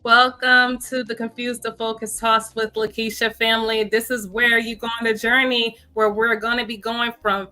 Welcome to the Confused to Focus Toss with Lekeisha family. This is where you go on a journey where we're going to be going from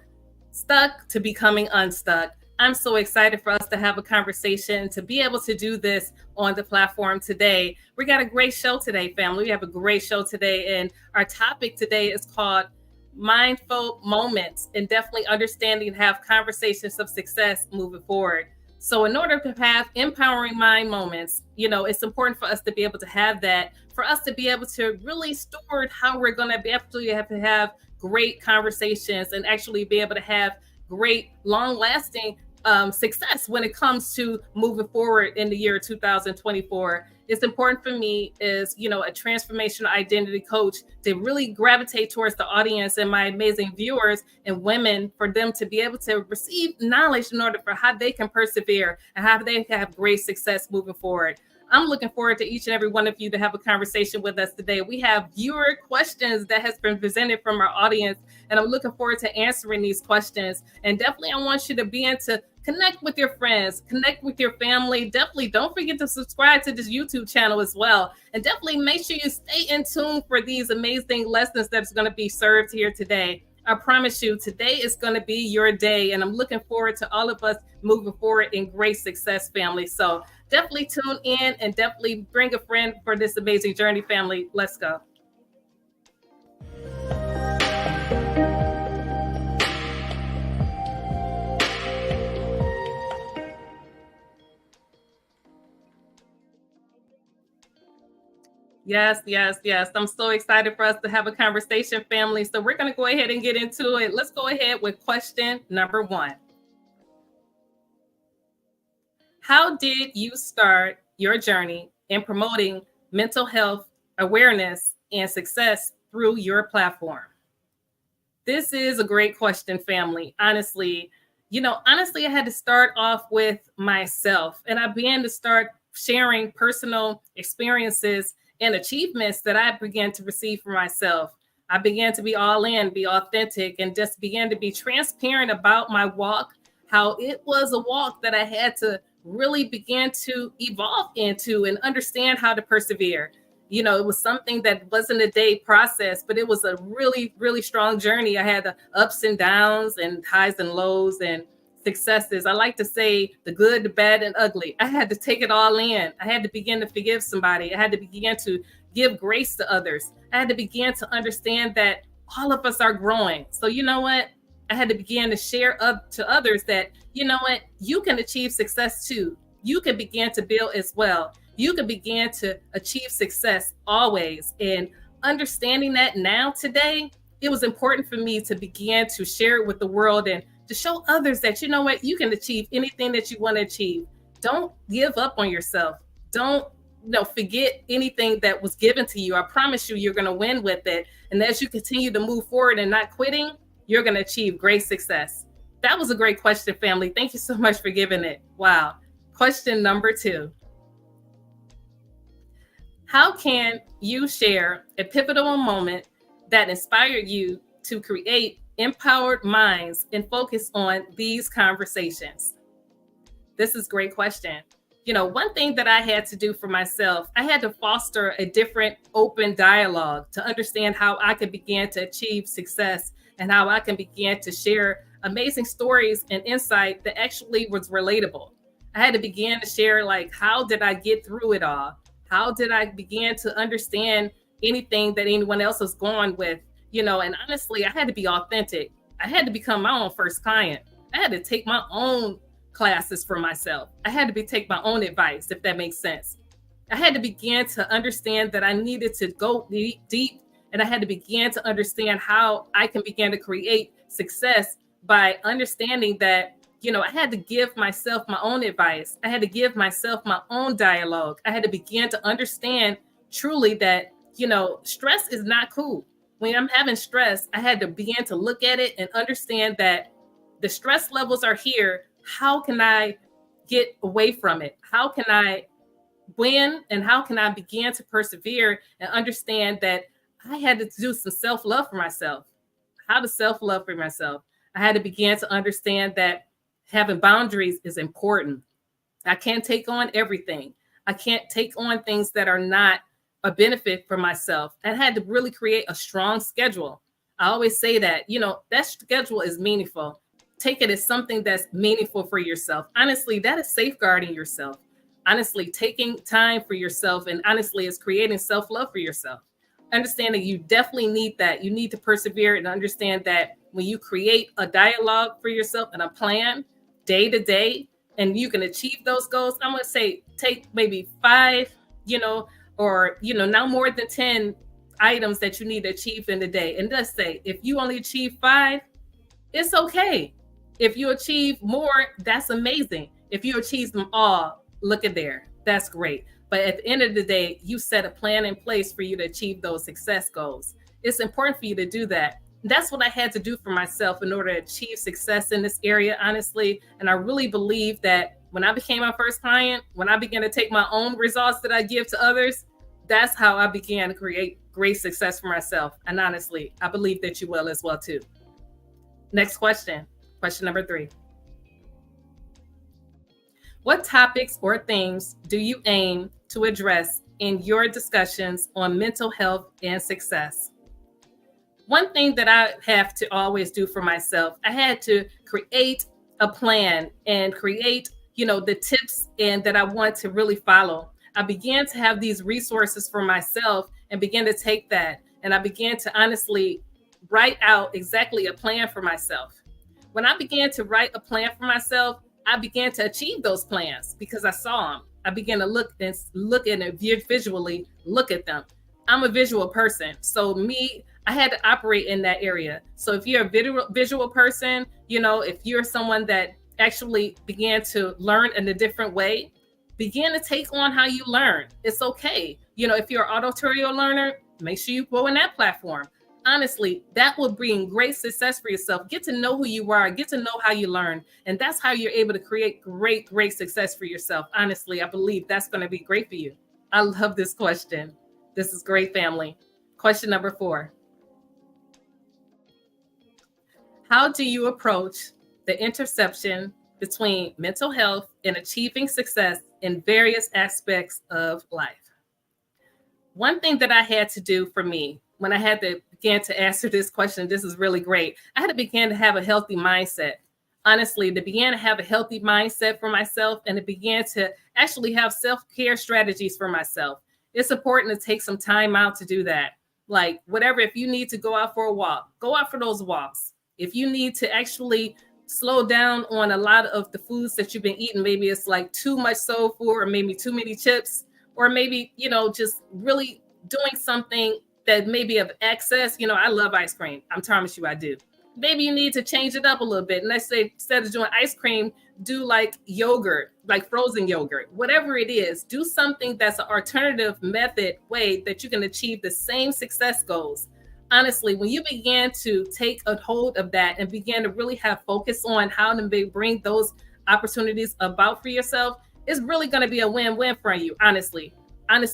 stuck to becoming unstuck. I'm so excited for us to have a conversation, to be able to do this on the platform today. We got a great show today, family. We have a great show today, and our topic today is called Mindful Moments, and definitely understanding and have conversations of success moving forward. So in order to have empowering mind moments, it's important for us to be able to have that, for us to be able to really steward how we're going to be able to have great conversations and actually be able to have great long lasting success when it comes to moving forward in the year 2024. It's important for me as, a transformational identity coach to really gravitate towards the audience and my amazing viewers and women, for them to be able to receive knowledge in order for how they can persevere and how they can have great success moving forward. I'm looking forward to each and every one of you to have a conversation with us today. We have viewer questions that has been presented from our audience, and I'm looking forward to answering these questions. And definitely, I want you to be into connect with your friends, connect with your family. Definitely don't forget to subscribe to this YouTube channel as well. And definitely make sure you stay in tune for these amazing lessons that's going to be served here today. I promise you, today is going to be your day. And I'm looking forward to all of us moving forward in great success, family. So definitely tune in and definitely bring a friend for this amazing journey, family. Let's go. Yes. I'm so excited for us to have a conversation, family. So we're going to go ahead and get into it. Let's go ahead with question number 1. How did you start your journey in promoting mental health awareness and success through your platform? This is a great question, family. Honestly, I had to start off with myself, and I began to start sharing personal experiences and achievements that I began to receive for myself. I began to be all in, be authentic, and just began to be transparent about my walk, how it was a walk that I had to really begin to evolve into and understand how to persevere. It was something that wasn't a day process, but it was a really, really strong journey. I had the ups and downs and highs and lows and successes. I like to say the good, the bad, and ugly. I had to take it all in. I had to begin to forgive somebody. I had to begin to give grace to others. I had to begin to understand that all of us are growing. So you know what? I had to begin to share up to others that, you can achieve success too. You can begin to build as well. You can begin to achieve success always. And understanding that now today, it was important for me to begin to share it with the world and to show others that, you can achieve anything that you want to achieve. Don't give up on yourself. Don't forget anything that was given to you. I promise you, you're going to win with it. And as you continue to move forward and not quitting, you're going to achieve great success. That was a great question, family. Thank you so much for giving it. Wow. Question number 2. How can you share a pivotal moment that inspired you to create empowered minds and focus on these conversations? This is a great question. One thing that I had to do for myself, I had to foster a different open dialogue to understand how I could begin to achieve success and how I can begin to share amazing stories and insight that actually was relatable. I had to begin to share, like, how did I get through it all? How did I begin to understand anything that anyone else was going with? And honestly, I had to be authentic. I had to become my own first client. I had to take my own classes for myself. I had to take my own advice, if that makes sense. I had to begin to understand that I needed to go deep, and I had to begin to understand how I can begin to create success by understanding that, I had to give myself my own advice. I had to give myself my own dialogue. I had to begin to understand truly that, stress is not cool. When I'm having stress, I had to begin to look at it and understand that the stress levels are here. How can I get away from it? How can I win? And how can I begin to persevere and understand that I had to do some self-love for myself? How to self-love for myself. I had to begin to understand that having boundaries is important. I can't take on everything. I can't take on things that are not a benefit for myself. I had to really create a strong schedule. I always say that, that schedule is meaningful. Take it as something that's meaningful for yourself. Honestly, that is safeguarding yourself. Honestly, taking time for yourself, and honestly, is creating self-love for yourself. Understanding you definitely need that. You need to persevere and understand that when you create a dialogue for yourself and a plan day to day, and you can achieve those goals, I'm going to say take maybe 5, or, not more than 10 items that you need to achieve in the day. And let's say if you only achieve 5, it's okay. If you achieve more, that's amazing. If you achieve them all, look at there. That's great. But at the end of the day, you set a plan in place for you to achieve those success goals. It's important for you to do that. That's what I had to do for myself in order to achieve success in this area, honestly. And I really believe that when I became my first client, when I began to take my own results that I give to others, that's how I began to create great success for myself. And honestly, I believe that you will as well too. Next question. Question number 3. What topics or themes do you aim to address in your discussions on mental health and success? One thing that I have to always do for myself, I had to create a plan and create, the tips and that I want to really follow. I began to have these resources for myself and began to take that. And I began to honestly write out exactly a plan for myself. When I began to write a plan for myself, I began to achieve those plans because I saw them. I began to look at it visually, look at them. I'm a visual person. So I had to operate in that area. So if you're a visual person, if you're someone that actually began to learn in a different way, begin to take on how you learn. It's okay. If you're an auditory learner, make sure you go in that platform. Honestly, that will bring great success for yourself. Get to know who you are, get to know how you learn. And that's how you're able to create great, great success for yourself. Honestly, I believe that's going to be great for you. I love this question. This is great, family. Question number 4. How do you approach the intersection between mental health and achieving success in various aspects of life? One thing that I had to do for me when I had to begin to answer this question, this is really great. I had to begin to have a healthy mindset. Honestly, to begin to have a healthy mindset for myself and to begin to actually have self-care strategies for myself. It's important to take some time out to do that. Like whatever, if you need to go out for a walk, go out for those walks. If you need to actually slow down on a lot of the foods that you've been eating, maybe it's like too much soul food or maybe too many chips, or maybe, just really doing something that may be of excess. I love ice cream. I promise you I do. Maybe you need to change it up a little bit. And let's say instead of doing ice cream, do like yogurt, like frozen yogurt, whatever it is, do something that's an alternative method way that you can achieve the same success goals. Honestly, when you begin to take a hold of that and begin to really have focus on how to bring those opportunities about for yourself, it's really going to be a win-win for you. Honestly,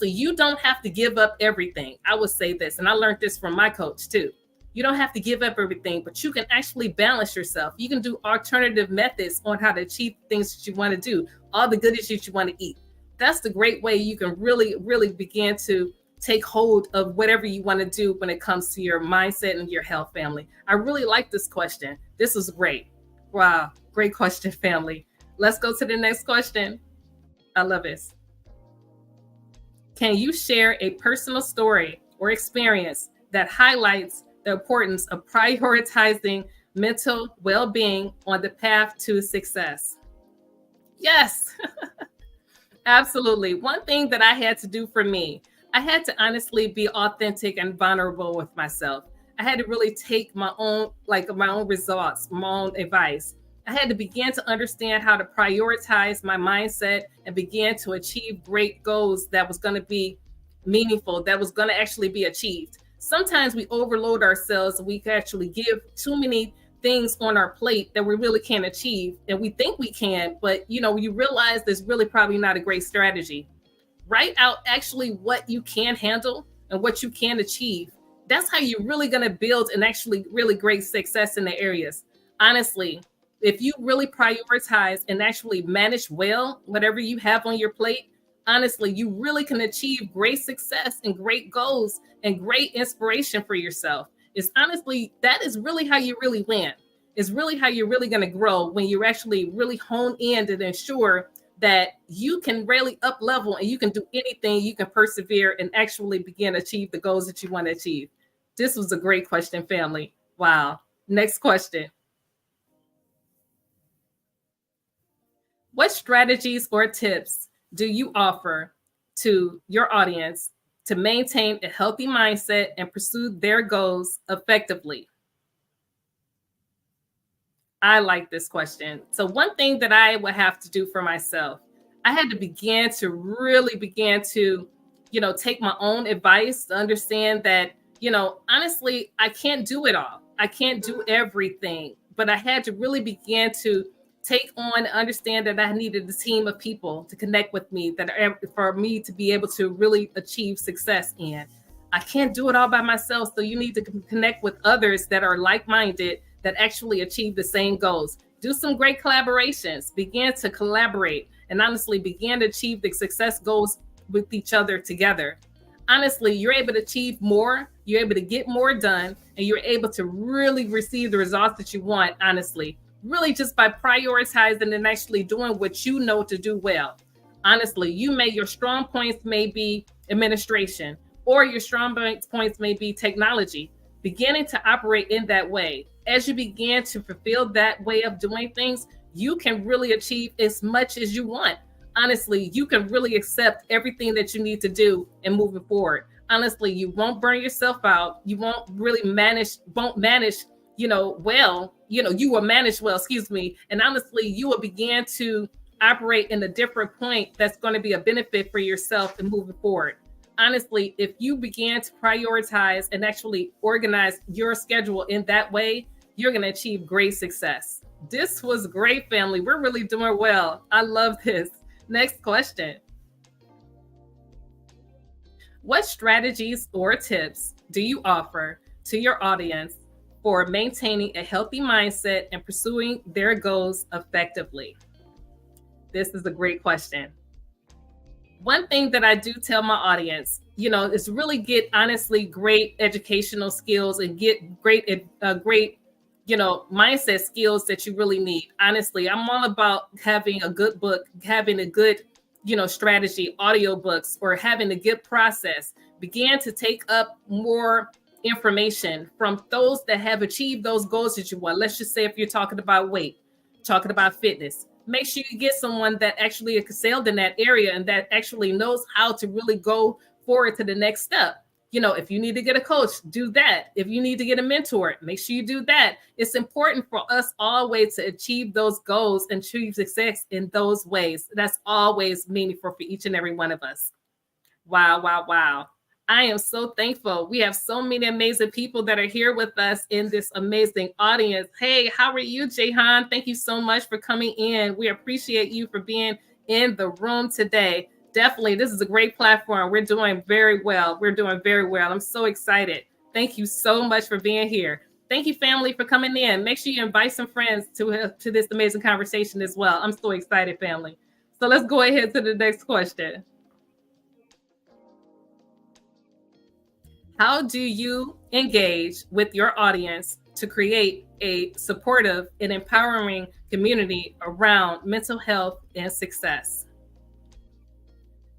you don't have to give up everything. I would say this, and I learned this from my coach too. You don't have to give up everything, but you can actually balance yourself. You can do alternative methods on how to achieve things that you want to do, all the goodies that you want to eat. That's the great way you can really, really begin to take hold of whatever you want to do when it comes to your mindset and your health, family. I really like this question. This is great. Wow. Great question, family. Let's go to the next question. I love this. Can you share a personal story or experience that highlights the importance of prioritizing mental well-being on the path to success? Yes, absolutely. One thing that I had to do for me, I had to honestly be authentic and vulnerable with myself. I had to really take my own results, my own advice. I had to begin to understand how to prioritize my mindset and begin to achieve great goals that was going to be meaningful, that was going to actually be achieved. Sometimes we overload ourselves and we can actually give too many things on our plate that we really can't achieve. And we think we can, but you realize there's really probably not a great strategy. Write out actually what you can handle and what you can achieve. That's how you're really going to build an actually really great success in the areas. Honestly, if you really prioritize and actually manage well whatever you have on your plate, honestly, you really can achieve great success and great goals and great inspiration for yourself. It's honestly, that is really how you really win. It's really how you're really going to grow when you actually really hone in and ensure that you can really up level and you can do anything, you can persevere and actually begin to achieve the goals that you want to achieve. This was a great question, family. Wow. Next question. What strategies or tips do you offer to your audience to maintain a healthy mindset and pursue their goals effectively? I like this question. So one thing that I would have to do for myself, I had to begin to, take my own advice to understand that, honestly, I can't do it all. I can't do everything, but I had to really begin to take on, understand that I needed a team of people to connect with me that are for me to be able to really achieve success in. I can't do it all by myself. So you need to connect with others that are like-minded that actually achieve the same goals. Do some great collaborations, begin to collaborate, and honestly begin to achieve the success goals with each other together. Honestly, you're able to achieve more, you're able to get more done, and you're able to really receive the results that you want, honestly, really just by prioritizing and actually doing what you know to do well. Honestly, your strong points may be administration, or your strong points may be technology. Beginning to operate in that way, as you begin to fulfill that way of doing things, you can really achieve as much as you want. Honestly, you can really accept everything that you need to do and moving forward. Honestly, you won't burn yourself out. You won't manage, well, you will manage well, excuse me. And honestly, you will begin to operate in a different point that's going to be a benefit for yourself and moving forward. Honestly, if you begin to prioritize and actually organize your schedule in that way, you're going to achieve great success. This was great, family. We're really doing well. I love this. Next question. What strategies or tips do you offer to your audience for maintaining a healthy mindset and pursuing their goals effectively? This is a great question. One thing that I do tell my audience, is really get honestly great educational skills and get great, mindset skills that you really need. Honestly, I'm all about having a good book, having a good, strategy, audiobooks, or having a good process. Begin to take up more information from those that have achieved those goals that you want. Let's just say if you're talking about weight, talking about fitness, make sure you get someone that actually excelled in that area and that actually knows how to really go forward to the next step. If you need to get a coach, do that. If you need to get a mentor, make sure you do that. It's important for us always to achieve those goals and achieve success in those ways. That's always meaningful for each and every one of us. Wow, wow, wow. I am so thankful. We have so many amazing people that are here with us in this amazing audience. Hey, how are you, Jahan? Thank you so much for coming in. We appreciate you for being in the room today. Definitely, this is a great platform. We're doing very well. I'm so excited. Thank you so much for being here. Thank you, family, for coming in. Make sure you invite some friends to this amazing conversation as well. I'm so excited, family. So let's go ahead to the next question. How do you engage with your audience to create a supportive and empowering community around mental health and success?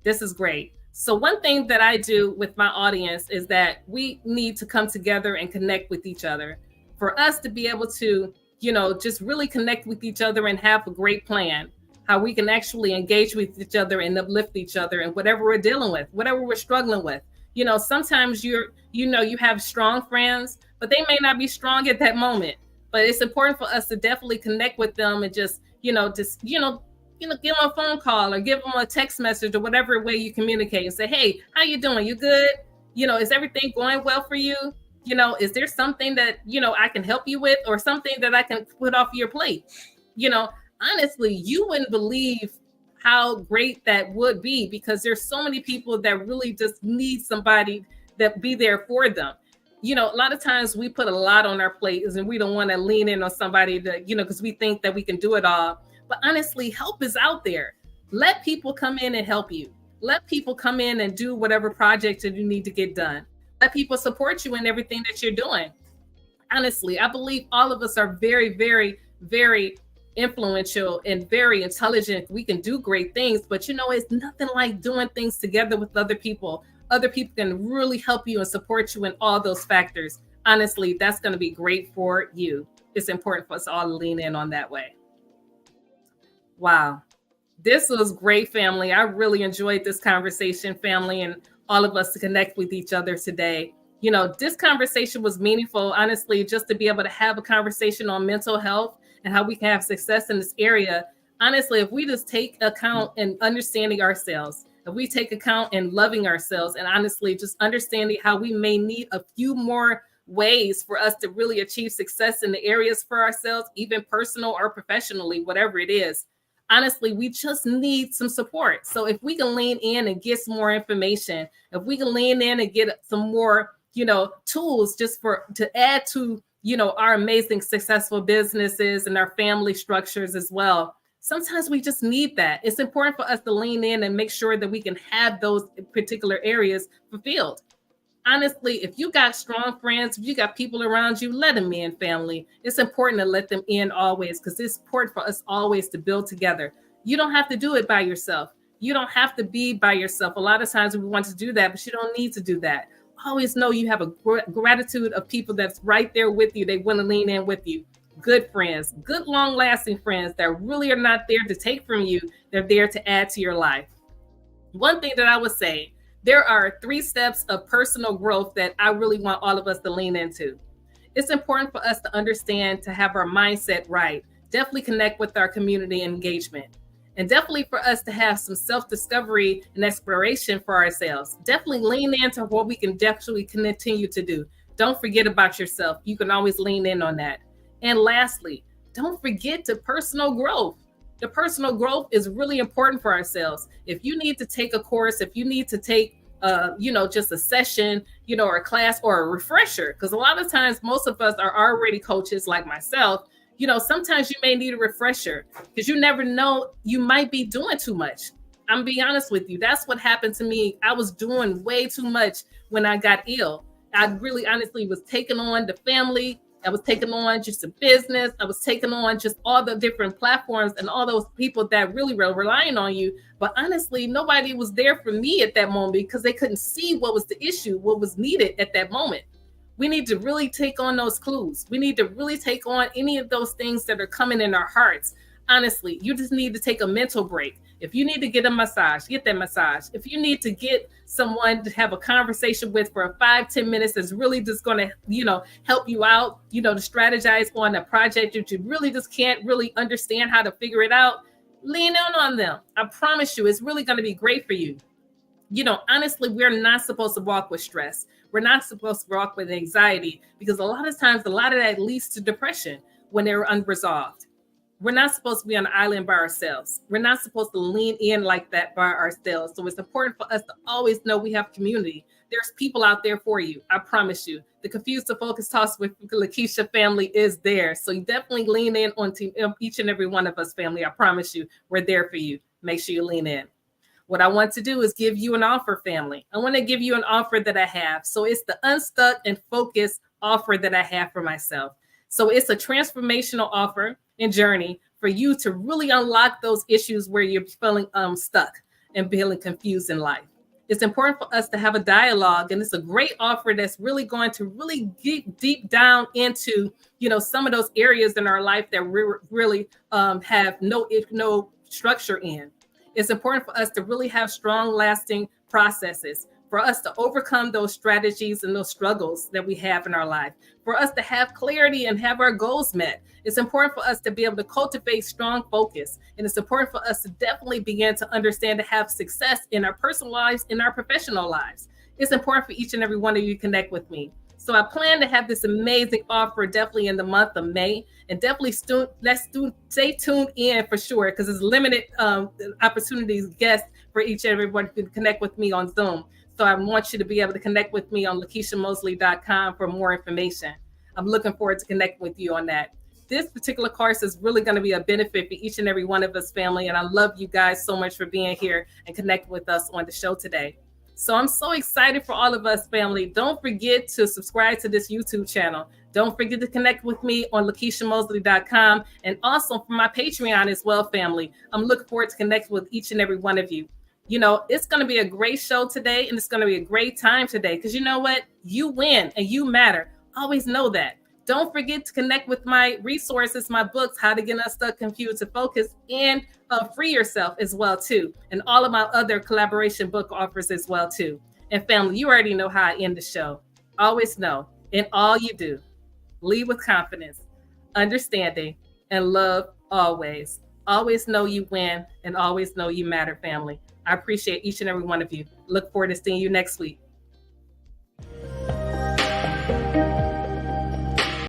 This is great. So one thing that I do with my audience is that we need to come together and connect with each other. For us to be able to, just really connect with each other and have a great plan, how we can actually engage with each other and uplift each other and whatever we're dealing with, whatever we're struggling with. Sometimes you have strong friends, but they may not be strong at that moment. But it's important for us to definitely connect with them and just give them a phone call or give them a text message or whatever way you communicate and say, hey, how you doing? You good? Is everything going well for you? Is there something that, I can help you with or something that I can put off your plate? Honestly, you wouldn't believe how great that would be because there's so many people that really just need somebody that be there for them. A lot of times we put a lot on our plates and we don't want to lean in on somebody that, because we think that we can do it all. But honestly, help is out there. Let people come in and help you. Let people come in and do whatever project that you need to get done. Let people support you in everything that you're doing. Honestly, I believe all of us are very, very, very influential and very intelligent. We can do great things, but it's nothing like doing things together with other people. Other people can really help you and support you in all those factors. Honestly, that's going to be great for you. It's important for us all to lean in on that way. Wow. This was great, family. I really enjoyed this conversation, family, and all of us to connect with each other today. This conversation was meaningful, honestly, just to be able to have a conversation on mental health and how we can have success in this area. Honestly, if we just take account in understanding ourselves, if we take account in loving ourselves, and honestly, just understanding how we may need a few more ways for us to really achieve success in the areas for ourselves, even personal or professionally, whatever it is. Honestly, we just need some support. So if we can lean in and get some more information, if we can lean in and get some more, tools just to add to, our amazing successful businesses and our family structures as well. Sometimes we just need that. It's important for us to lean in and make sure that we can have those particular areas fulfilled. Honestly, if you got strong friends, if you got people around you, let them in, family. It's important to let them in always, because it's important for us always to build together. You don't have to do it by yourself. You don't have to be by yourself. A lot of times we want to do that, but you don't need to do that. Always know you have a gratitude of people that's right there with you. They want to lean in with you. Good friends, good long-lasting friends that really are not there to take from you. They're there to add to your life. One thing that I would say, there are 3 steps of personal growth that I really want all of us to lean into. It's important for us to understand, to have our mindset right, definitely connect with our community engagement, and definitely for us to have some self-discovery and exploration for ourselves. Definitely lean into what we can definitely continue to do. Don't forget about yourself. You can always lean in on that. And lastly, don't forget to personal growth. The personal growth is really important for ourselves. If you need to take a course, if you need to take, just a session, or a class or a refresher, because a lot of times most of us are already coaches like myself. Sometimes you may need a refresher because you never know, you might be doing too much. I'm gonna be honest with you. That's what happened to me. I was doing way too much when I got ill. I really honestly was taking on the family. I was taking on just a business. I was taking on just all the different platforms and all those people that really were relying on you. But honestly, nobody was there for me at that moment because they couldn't see what was the issue, what was needed at that moment. We need to really take on those clues. We need to really take on any of those things that are coming in our hearts. Honestly, you just need to take a mental break. If you need to get a massage, get that massage. If you need to get someone to have a conversation with for 5-10 minutes that's really just going to, help you out, to strategize on a project that you really just can't really understand how to figure it out, lean in on them. I promise you, it's really going to be great for you. Honestly, we're not supposed to walk with stress. We're not supposed to walk with anxiety, because a lot of times, a lot of that leads to depression when they're unresolved. We're not supposed to be on an island by ourselves. We're not supposed to lean in like that by ourselves. So it's important for us to always know we have community. There's people out there for you. I promise you. The Confused to Focus Talks with Lekeisha family is there. So you definitely lean in on each and every one of us, family. I promise you, we're there for you. Make sure you lean in. What I want to do is give you an offer, family. I want to give you an offer that I have. So it's the Unstuck and Focus offer that I have for myself. So it's a transformational offer and journey for you to really unlock those issues where you're feeling stuck and feeling confused in life. It's important for us to have a dialogue, and it's a great offer that's really going to really get deep down into, some of those areas in our life that we really have no structure in. It's important for us to really have strong, lasting processes, for us to overcome those strategies and those struggles that we have in our life, for us to have clarity and have our goals met. It's important for us to be able to cultivate strong focus. And it's important for us to definitely begin to understand to have success in our personal lives, in our professional lives. It's important for each and every one of you to connect with me. So I plan to have this amazing offer definitely in the month of May, and definitely stay tuned in for sure, because there's limited opportunities, guests for each and everyone to connect with me on Zoom. So I want you to be able to connect with me on LekeishaMosley.com for more information. I'm looking forward to connecting with you on that. this particular course is really going to be a benefit for each and every one of us, family. And I love you guys so much for being here and connect with us on the show today. So I'm so excited for all of us, family. Don't forget to subscribe to this YouTube channel. Don't forget to connect with me on LekeishaMosley.com and also for my Patreon as well, family. I'm looking forward to connecting with each and every one of you. You know, it's going to be a great show today, and it's going to be a great time today because you know what? You win and you matter. Always know that. Don't forget to connect with my resources, my books, How to Get Unstuck, Confused to Focus, and Free Yourself as well, too. And all of my other collaboration book offers as well, too. And family, you already know how I end the show. Always know, in all you do, lead with confidence, understanding, and love always. Always know you win and always know you matter, family. I appreciate each and every one of you. Look forward to seeing you next week.